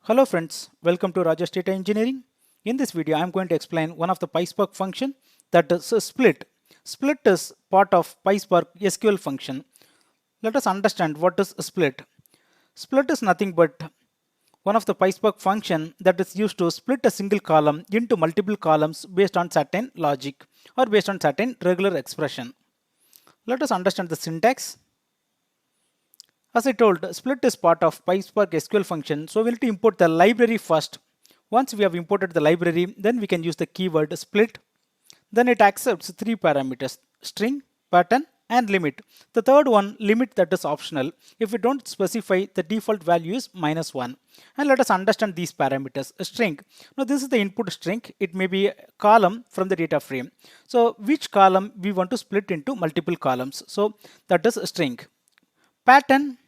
Hello friends, welcome to Raja's Data Engineering. In this video, I am going to explain one of the PySpark function that is a split. Split is part of PySpark SQL function. Let us understand what is a split. Split is nothing but one of the PySpark function that is used to split a single column into multiple columns based on certain logic or based on certain regular expression. Let us understand the syntax. As I told, split is part of PySpark SQL function, so we'll need to import the library first. Once we have imported the library, then we can use the keyword split. Then it accepts three parameters: string, pattern, and limit. The third one, limit, that is optional. If we don't specify, the default value is -1. And let us understand these parameters. A string. Now this is the input string. It may be a column from the data frame. So which column we want to split into multiple columns. So that is a string. Pattern.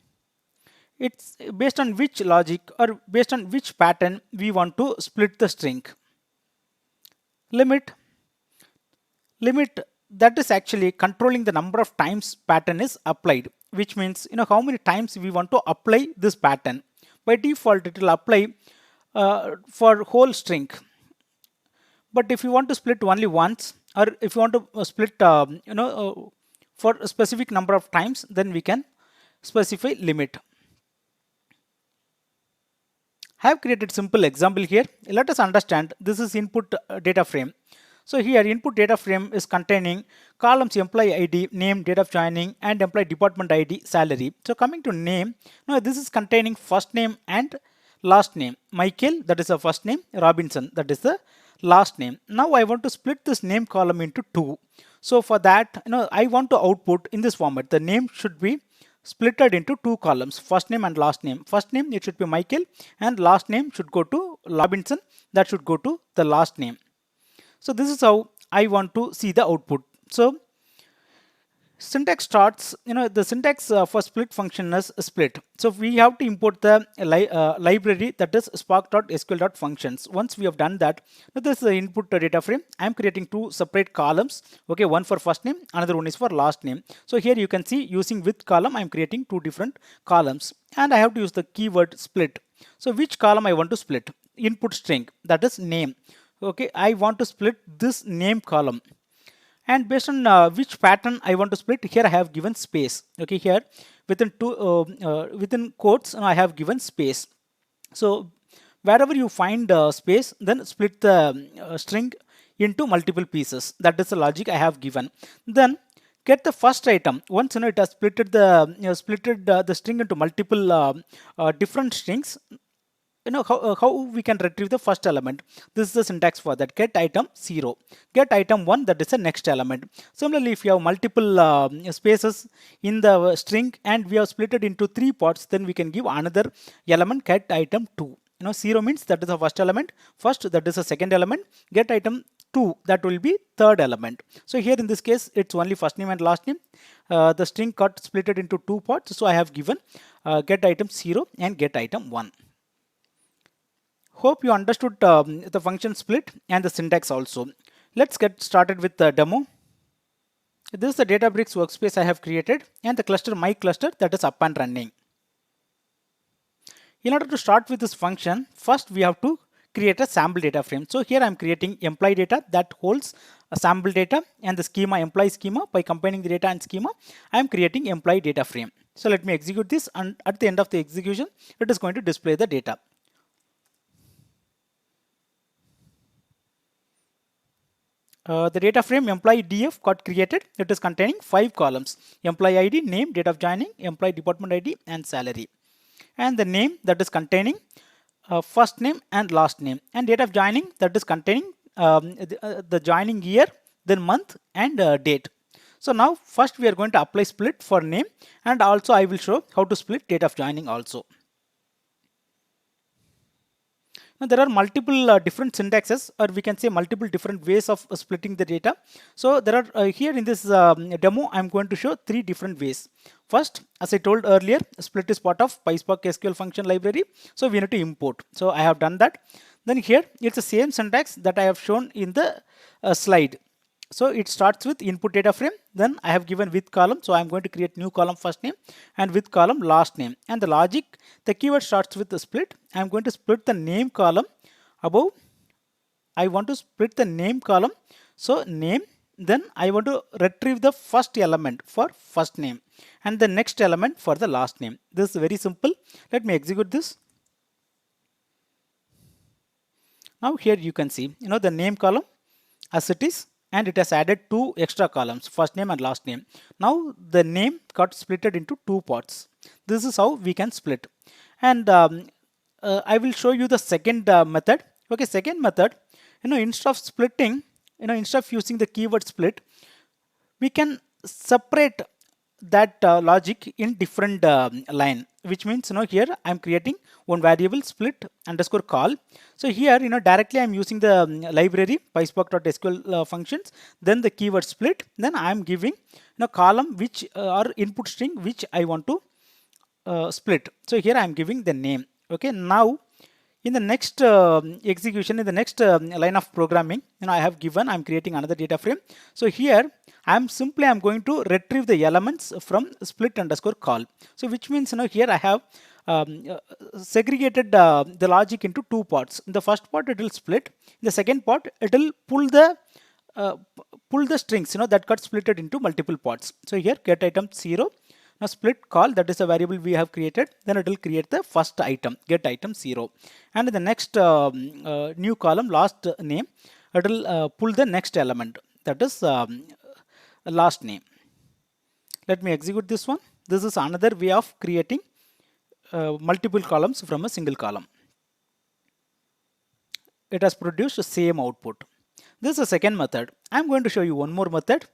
It's based on which logic or based on which pattern we want to split the string. Limit. Limit, that is actually controlling the number of times pattern is applied, which means how many times we want to apply this pattern. By default, it will apply for whole string. But if you want to split only once, or if you want to split for a specific number of times, then we can specify limit. I have created simple example here. Let us understand. This is input data frame. So here input data frame is containing columns employee ID, name, date of joining, and employee department ID, salary. So coming to name, now this is containing first name and last name. Michael, that is the first name. Robinson, that is the last name. Now I want to split this name column into two. So for that, I want to output in this format. The name should be splitted into two columns, first name and last name. First name, it should be Michael, and last name should go to Robinson, that should go to the last name. So this is how I want to see the output. So syntax starts, the syntax for split function is split. So we have to import the library, that is spark.sql.functions. Once we have done that, now this is the input data frame. I am creating two separate columns. Okay, one for first name, another one is for last name. So here you can see using with column, I am creating two different columns, and I have to use the keyword split. So which column I want to split? Input string, that is name. Okay, I want to split this name column. And based on which pattern I want to split, here I have given space. Okay, here within within quotes I have given space. So wherever you find space, then split the string into multiple pieces. That is the logic I have given. Then get the first item. Once it has splitted the string into multiple different strings, how we can retrieve the first element. This is the syntax for that. Get item 0, get item 1, that is the next element. Similarly, if you have multiple spaces in the string and we have split it into three parts, then we can give another element, get item 2. 0 means that is the first element, first, that is the second element, get item 2, that will be third element. So here in this case, it's only first name and last name. The string got split into two parts, so I have given get item 0 and get item 1. Hope you understood the function split and the syntax also. Let's get started with the demo. This is the Databricks workspace I have created, and the cluster, my cluster, that is up and running. In order to start with this function, first we have to create a sample data frame. So here I am creating employee data that holds a sample data, and the schema, employee schema. By combining the data and schema, I am creating employee data frame. So let me execute this, and at the end of the execution, it is going to display the data. The data frame employee DF got created. It is containing 5 columns: employee ID, name, date of joining, employee department ID, and salary. And the name, that is containing first name and last name, and date of joining, that is containing the joining year, then month, and date. So now first we are going to apply split for name, and also I will show how to split date of joining also. Now there are multiple different syntaxes, or we can say multiple different ways of splitting the data. So there are here in this demo, I'm going to show 3 different ways. First, as I told earlier, split is part of PySpark SQL function library, so we need to import. So I have done that. Then here it's the same syntax that I have shown in the slide. So it starts with input data frame, then I have given with column, so I'm going to create new column first name and with column last name. And the logic, the keyword starts with the split. I'm going to split the name column above. I want to split the name column, so name, then I want to retrieve the first element for first name and the next element for the last name. This is very simple. Let me execute this. Now here you can see, the name column as it is, and it has added two extra columns, first name and last name. Now the name got splitted into two parts. This is how we can split. And I will show you the second method. Okay, second method, instead of splitting, instead of using the keyword split, we can separate that logic in different line, which means here I'm creating one variable split underscore call. So here directly I'm using the library PySpark.sql functions, then the keyword split, then I'm giving column which or input string which I want to split. So here I'm giving the name. Okay, now in the next execution, in the next line of programming, I'm creating another data frame. So here I'm going to retrieve the elements from split underscore call. So which means here I have segregated the logic into two parts. In the first part it will split. In the second part it will pull the strings that got splitted into multiple parts. So here get item 0. Now split call, that is a variable we have created, then it will create the first item, get item 0. And in the next new column, last name, it will pull the next element, that is last name. Let me execute this one. This is another way of creating multiple columns from a single column. It has produced the same output. This is a second method. I'm going to show you one more method.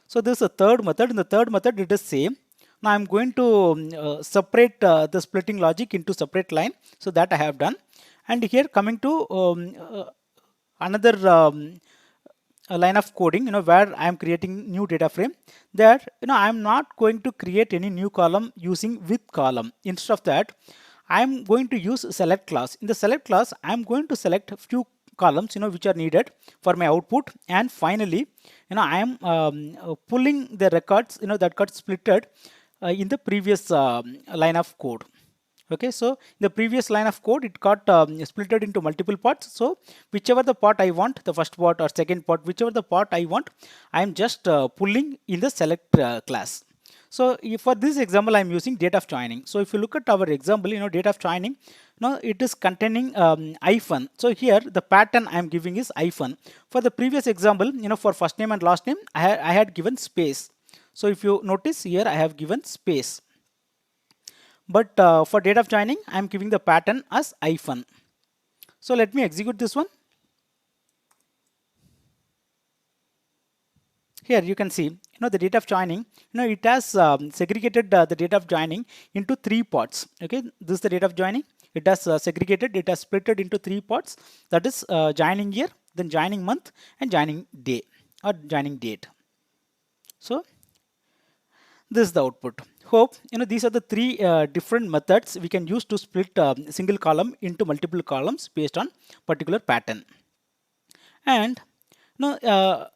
So this is a third method. In the third method, it is same. Now I'm going to separate the splitting logic into separate line. So that I have done. And here coming to another a line of coding, where I am creating new data frame. There, I am not going to create any new column using with column. Instead of that, I am going to use select class. In the select class, I am going to select a few columns, which are needed for my output. And finally, I am pulling the records, that got splitted in the previous line of code. Okay, so the previous line of code, it got splitted into multiple parts. So whichever the part I want, the first part or second part, whichever the part I want, I am just pulling in the select class. So for this example, I am using date of joining. So if you look at our example, date of joining, it is containing hyphen. So here the pattern I am giving is hyphen. For the previous example, for first name and last name, I had given space. So if you notice here, I have given space. But for date of joining, I am giving the pattern as hyphen. So let me execute this one. Here you can see, the date of joining, it has segregated the date of joining into three parts. Okay, this is the date of joining. It has segregated, it has splitted into three parts. That is joining year, then joining month, and joining day or joining date. So this is the output. Hope these are the three different methods we can use to split single column into multiple columns based on particular pattern. And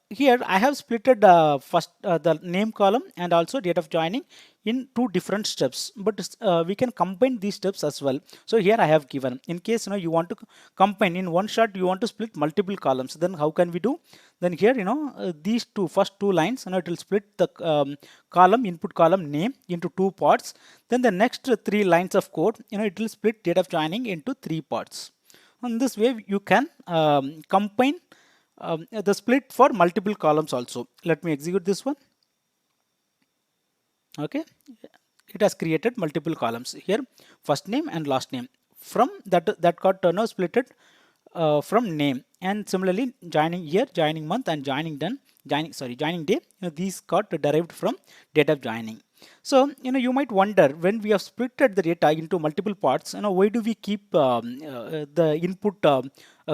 here I have splitted first the name column and also date of joining in two different steps, but we can combine these steps as well. So here I have given, in case you want to combine in one shot, you want to split multiple columns, then how can we do? Then here these first two lines, it will split the column, input column name, into two parts. Then the next three lines of code, it will split date of joining into three parts. In this way you can combine the split for multiple columns also. Let me execute this one. Okay, it has created multiple columns here, first name and last name. From that got splitted from name, and similarly joining year, joining month, and joining day. These got derived from date of joining. So you might wonder, when we have splitted the data into multiple parts, why do we keep the input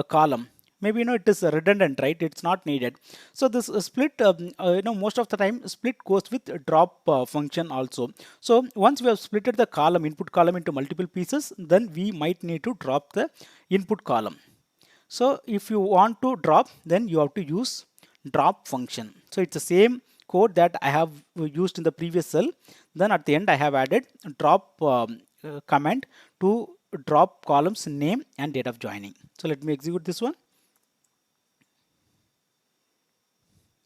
column? Maybe it is redundant, right? It's not needed. So this split, most of the time split goes with drop function also. So once we have splitted the column, input column, into multiple pieces, then we might need to drop the input column. So if you want to drop, then you have to use drop function. So it's the same code that I have used in the previous cell. Then at the end I have added drop command to drop columns name and date of joining. So let me execute this one.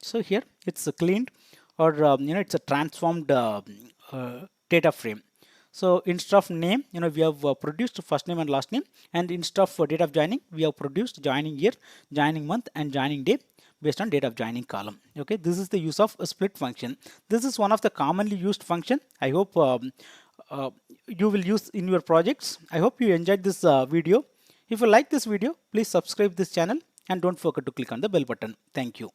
So here it's cleaned, or it's a transformed data frame. So instead of name, we have produced first name and last name, and instead of date of joining, we have produced joining year, joining month, and joining day based on date of joining column. Okay, this is the use of a split function. This is one of the commonly used function. I hope you will use in your projects. I hope you enjoyed this video. If you like this video, please subscribe this channel and don't forget to click on the bell button. Thank you.